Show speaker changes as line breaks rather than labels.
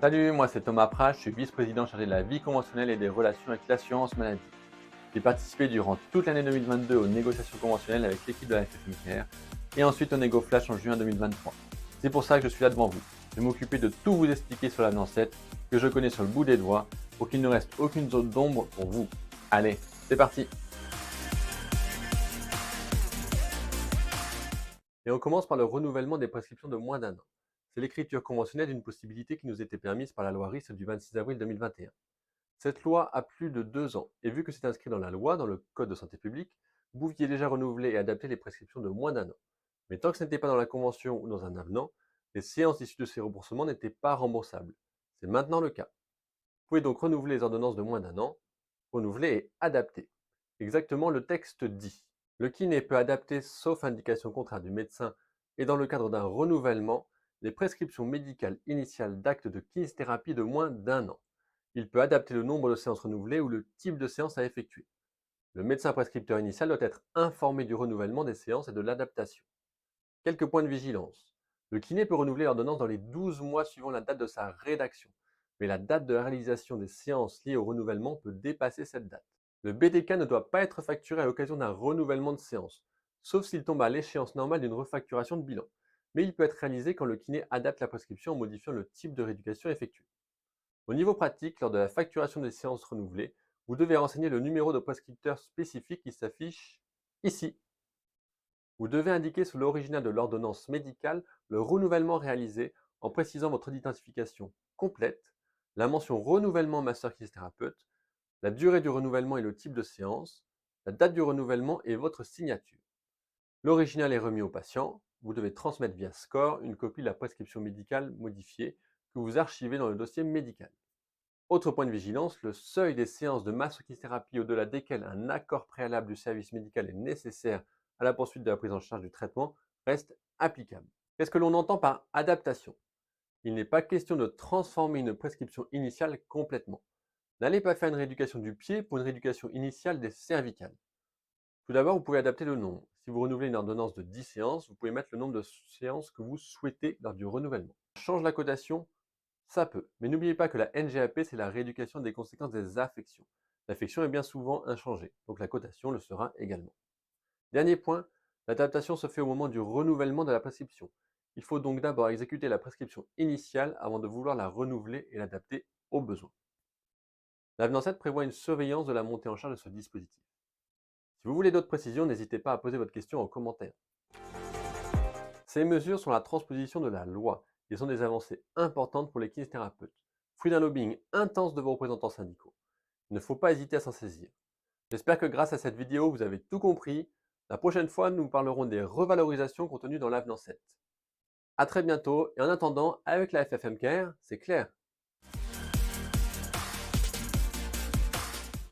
Salut, moi c'est Thomas Prat, je suis vice-président chargé de la vie conventionnelle et des relations avec l'assurance maladie. J'ai participé durant toute l'année 2022 aux négociations conventionnelles avec l'équipe de la FFMKR et ensuite au Négo Flash en juin 2023. C'est pour ça que je suis là devant vous. Je vais m'occuper de tout vous expliquer sur l'avenant 7 que je connais sur le bout des doigts pour qu'il ne reste aucune zone d'ombre pour vous. Allez, c'est parti! Et on commence par le renouvellement des prescriptions de moins d'un an. C'est l'écriture conventionnelle d'une possibilité qui nous était permise par la loi RIS du 26 avril 2021. Cette loi a plus de 2 ans, et vu que c'est inscrit dans la loi, dans le Code de santé publique, vous pouviez déjà renouveler et adapter les prescriptions de moins d'un an. Mais tant que ce n'était pas dans la convention ou dans un avenant, les séances issues de ces remboursements n'étaient pas remboursables. C'est maintenant le cas. Vous pouvez donc renouveler les ordonnances de moins d'un an, renouveler et adapter. Exactement, le texte dit. Le kiné peut adapter, sauf indication contraire du médecin et dans le cadre d'un renouvellement, les prescriptions médicales initiales d'actes de kinésithérapie de moins d'un an. Il peut adapter le nombre de séances renouvelées ou le type de séance à effectuer. Le médecin prescripteur initial doit être informé du renouvellement des séances et de l'adaptation. Quelques points de vigilance. Le kiné peut renouveler l'ordonnance dans les 12 mois suivant la date de sa rédaction, mais la date de la réalisation des séances liées au renouvellement peut dépasser cette date. Le BDK ne doit pas être facturé à l'occasion d'un renouvellement de séance, sauf s'il tombe à l'échéance normale d'une refacturation de bilan, mais il peut être réalisé quand le kiné adapte la prescription en modifiant le type de rééducation effectuée. Au niveau pratique, lors de la facturation des séances renouvelées, vous devez renseigner le numéro de prescripteur spécifique qui s'affiche ici. Vous devez indiquer sur l'original de l'ordonnance médicale le renouvellement réalisé en précisant votre identification complète, la mention renouvellement master kinésithérapeute, la durée du renouvellement et le type de séance, la date du renouvellement et votre signature. L'original est remis au patient. Vous devez transmettre via SCORE une copie de la prescription médicale modifiée que vous archivez dans le dossier médical. Autre point de vigilance, le seuil des séances de massokinésithérapie au-delà desquelles un accord préalable du service médical est nécessaire à la poursuite de la prise en charge du traitement reste applicable. Qu'est-ce que l'on entend par adaptation? Il n'est pas question de transformer une prescription initiale complètement. N'allez pas faire une rééducation du pied pour une rééducation initiale des cervicales. Tout d'abord, vous pouvez adapter le nombre. Si vous renouvelez une ordonnance de 10 séances, vous pouvez mettre le nombre de séances que vous souhaitez lors du renouvellement. Change la cotation? Ça peut, mais n'oubliez pas que la NGAP, c'est la rééducation des conséquences des affections. L'affection est bien souvent inchangée, donc la cotation le sera également. Dernier point, l'adaptation se fait au moment du renouvellement de la prescription. Il faut donc d'abord exécuter la prescription initiale avant de vouloir la renouveler et l'adapter aux besoins. L'avenant 7 prévoit une surveillance de la montée en charge de ce dispositif. Si vous voulez d'autres précisions, n'hésitez pas à poser votre question en commentaire. Ces mesures sont la transposition de la loi et sont des avancées importantes pour les kinésithérapeutes, fruit d'un lobbying intense de vos représentants syndicaux. Il ne faut pas hésiter à s'en saisir. J'espère que grâce à cette vidéo, vous avez tout compris. La prochaine fois, nous parlerons des revalorisations contenues dans l'avenant 7. A très bientôt et en attendant, avec la FFMKR, c'est clair.